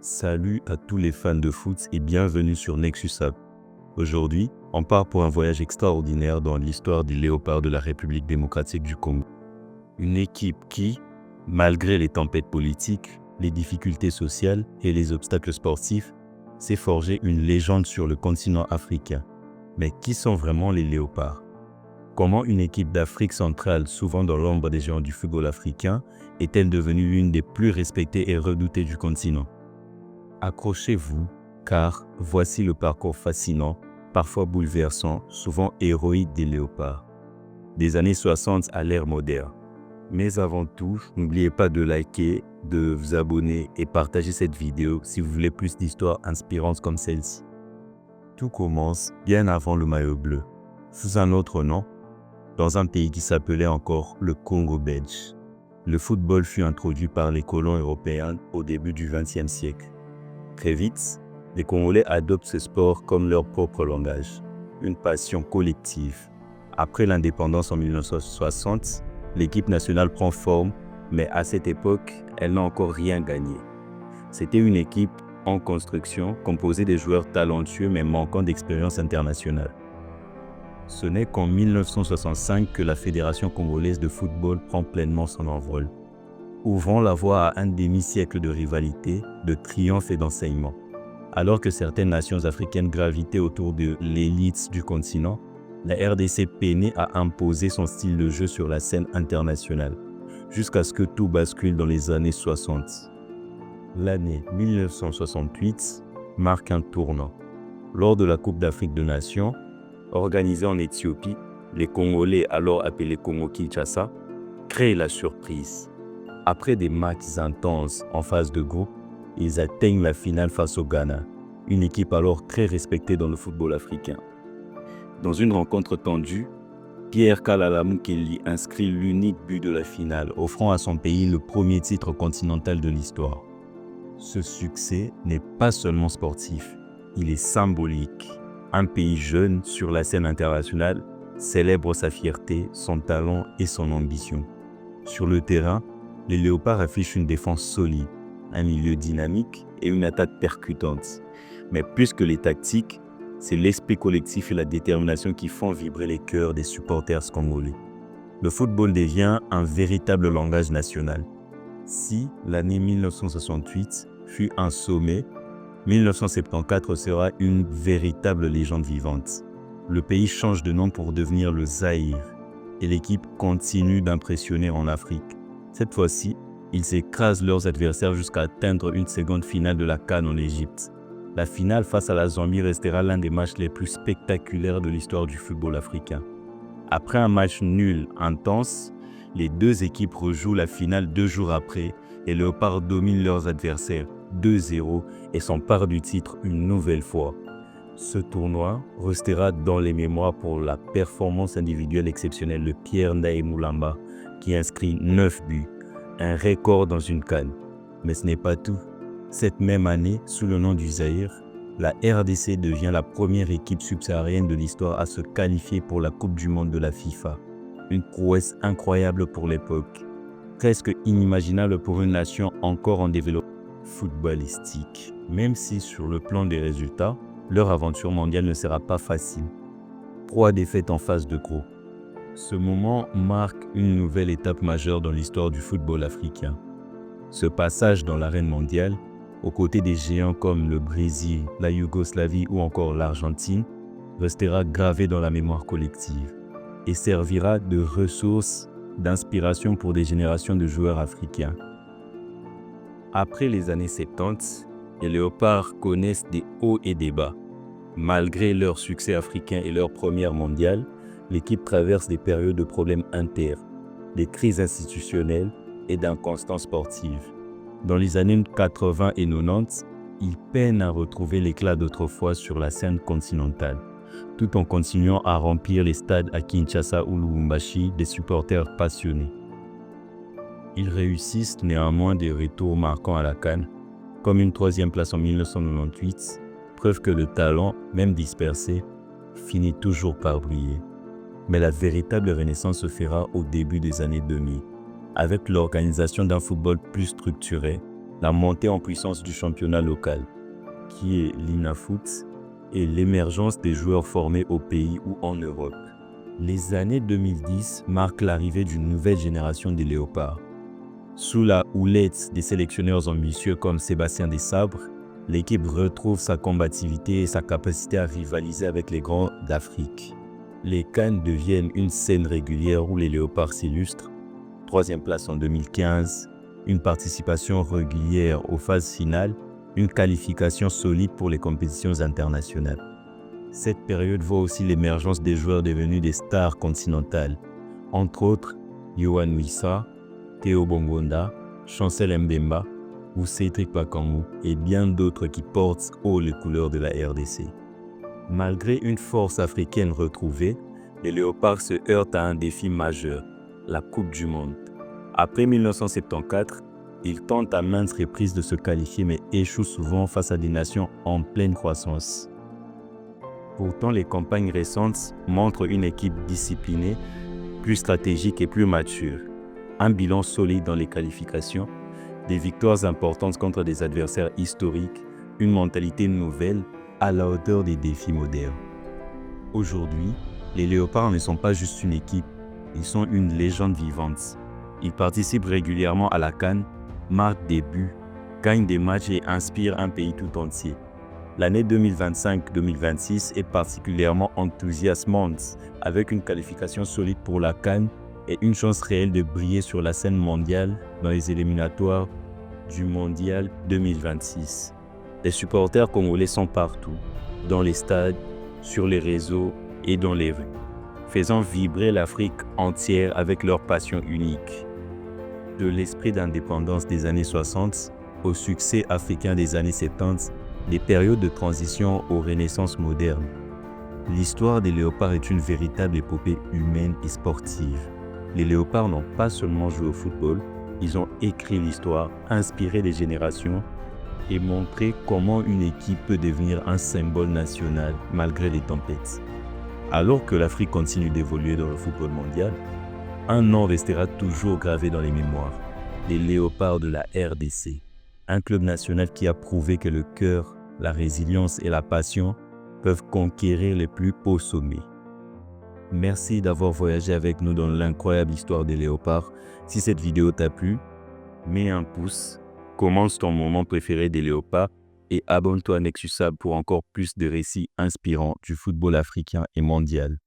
Salut à tous les fans de foot et bienvenue sur Nexus App. Aujourd'hui, on part pour un voyage extraordinaire dans l'histoire des Léopards de la République démocratique du Congo. Une équipe qui, malgré les tempêtes politiques, les difficultés sociales et les obstacles sportifs, s'est forgée une légende sur le continent africain. Mais qui sont vraiment les Léopards? Comment une équipe d'Afrique centrale, souvent dans l'ombre des géants du football africain, est-elle devenue l'une des plus respectées et redoutées du continent? Accrochez-vous, car voici le parcours fascinant, parfois bouleversant, souvent héroïque des Léopards. Des années 60 à l'ère moderne. Mais avant tout, n'oubliez pas de liker, de vous abonner et partager cette vidéo si vous voulez plus d'histoires inspirantes comme celle-ci. Tout commence bien avant le maillot bleu, sous un autre nom, dans un pays qui s'appelait encore le Congo belge. Le football fut introduit par les colons européens au début du XXe siècle. Très vite, les Congolais adoptent ce sport comme leur propre langage, une passion collective. Après l'indépendance en 1960, l'équipe nationale prend forme, mais à cette époque, elle n'a encore rien gagné. C'était une équipe en construction, composée de joueurs talentueux mais manquant d'expérience internationale. Ce n'est qu'en 1965 que la Fédération congolaise de football prend pleinement son envol, ouvrant la voie à un demi-siècle de rivalité, de triomphe et d'enseignement. Alors que certaines nations africaines gravitaient autour de l'élite du continent, la RDC peinait à imposer son style de jeu sur la scène internationale, jusqu'à ce que tout bascule dans les années 60. L'année 1968 marque un tournant. Lors de la Coupe d'Afrique des Nations, organisée en Éthiopie, les Congolais, alors appelés Congo-Kinshasa, créent la surprise. Après des matchs intenses en phase de groupe, ils atteignent la finale face au Ghana, une équipe alors très respectée dans le football africain. Dans une rencontre tendue, Pierre Kalala Mukeli inscrit l'unique but de la finale, offrant à son pays le premier titre continental de l'histoire. Ce succès n'est pas seulement sportif, il est symbolique. Un pays jeune sur la scène internationale célèbre sa fierté, son talent et son ambition. Sur le terrain, les Léopards affichent une défense solide, un milieu dynamique et une attaque percutante. Mais plus que les tactiques, c'est l'esprit collectif et la détermination qui font vibrer les cœurs des supporters congolais. Le football devient un véritable langage national. Si l'année 1968 fut un sommet, 1974 sera une véritable légende vivante. Le pays change de nom pour devenir le Zaïre et l'équipe continue d'impressionner en Afrique. Cette fois-ci, ils écrasent leurs adversaires jusqu'à atteindre une seconde finale de la CAN en Égypte. La finale face à la Zambie restera l'un des matchs les plus spectaculaires de l'histoire du football africain. Après un match nul intense, les deux équipes rejouent la finale 2 jours après et les Léopards dominent leurs adversaires 2-0 et s'emparent du titre une nouvelle fois. Ce tournoi restera dans les mémoires pour la performance individuelle exceptionnelle de Pierre Ndaye Moulamba qui inscrit 9 buts, un record dans une CAN. Mais ce n'est pas tout. Cette même année, sous le nom du Zaïre, la RDC devient la première équipe subsaharienne de l'histoire à se qualifier pour la Coupe du Monde de la FIFA. Une prouesse incroyable pour l'époque, presque inimaginable pour une nation encore en développement footballistique. Même si sur le plan des résultats, leur aventure mondiale ne sera pas facile. 3 défaites en phase de groupe. Ce moment marque une nouvelle étape majeure dans l'histoire du football africain. Ce passage dans l'arène mondiale, aux côtés des géants comme le Brésil, la Yougoslavie ou encore l'Argentine, restera gravé dans la mémoire collective et servira de ressource d'inspiration pour des générations de joueurs africains. Après les années 70, les Léopards connaissent des hauts et des bas. Malgré leur succès africain et leur première mondiale, l'équipe traverse des périodes de problèmes internes, des crises institutionnelles et d'inconstance sportive. Dans les années 80 et 90, ils peinent à retrouver l'éclat d'autrefois sur la scène continentale, tout en continuant à remplir les stades à Kinshasa ou Lubumbashi des supporters passionnés. Ils réussissent néanmoins des retours marquants à la CAN, comme une 3e place en 1998, preuve que le talent, même dispersé, finit toujours par briller. Mais la véritable renaissance se fera au début des années 2000, avec l'organisation d'un football plus structuré, la montée en puissance du championnat local, qui est l'INAFOOT, et l'émergence des joueurs formés au pays ou en Europe. Les années 2010 marquent l'arrivée d'une nouvelle génération des léopards. Sous la houlette des sélectionneurs ambitieux comme Sébastien Desabre, l'équipe retrouve sa combativité et sa capacité à rivaliser avec les grands d'Afrique. Les CAN deviennent une scène régulière où les léopards s'illustrent. 3e place en 2015, une participation régulière aux phases finales, une qualification solide pour les compétitions internationales. Cette période voit aussi l'émergence des joueurs devenus des stars continentales, entre autres Yohan Wissa, Théo Bongonda, Chancel Mbemba ou Cédric Bakambu et bien d'autres qui portent haut les couleurs de la RDC. Malgré une force africaine retrouvée, les Léopards se heurtent à un défi majeur, la Coupe du Monde. Après 1974, ils tentent à maintes reprises de se qualifier mais échouent souvent face à des nations en pleine croissance. Pourtant, les campagnes récentes montrent une équipe disciplinée, plus stratégique et plus mature. Un bilan solide dans les qualifications, des victoires importantes contre des adversaires historiques, une mentalité nouvelle à la hauteur des défis modernes. Aujourd'hui, les Léopards ne sont pas juste une équipe, ils sont une légende vivante. Ils participent régulièrement à la CAN, marquent des buts, gagnent des matchs et inspirent un pays tout entier. L'année 2025-2026 est particulièrement enthousiasmante, avec une qualification solide pour la CAN et une chance réelle de briller sur la scène mondiale dans les éliminatoires du Mondial 2026. Les supporters congolais sont partout, dans les stades, sur les réseaux et dans les rues, faisant vibrer l'Afrique entière avec leur passion unique. De l'esprit d'indépendance des années 60 au succès africain des années 70, des périodes de transition aux renaissances modernes. L'histoire des léopards est une véritable épopée humaine et sportive. Les léopards n'ont pas seulement joué au football, ils ont écrit l'histoire, inspiré les générations et montré comment une équipe peut devenir un symbole national malgré les tempêtes. Alors que l'Afrique continue d'évoluer dans le football mondial, un nom restera toujours gravé dans les mémoires, les léopards de la RDC, un club national qui a prouvé que le cœur, la résilience et la passion peuvent conquérir les plus hauts sommets. Merci d'avoir voyagé avec nous dans l'incroyable histoire des léopards. Si cette vidéo t'a plu, mets un pouce, commence ton moment préféré des léopards et abonne-toi à Nexusab pour encore plus de récits inspirants du football africain et mondial.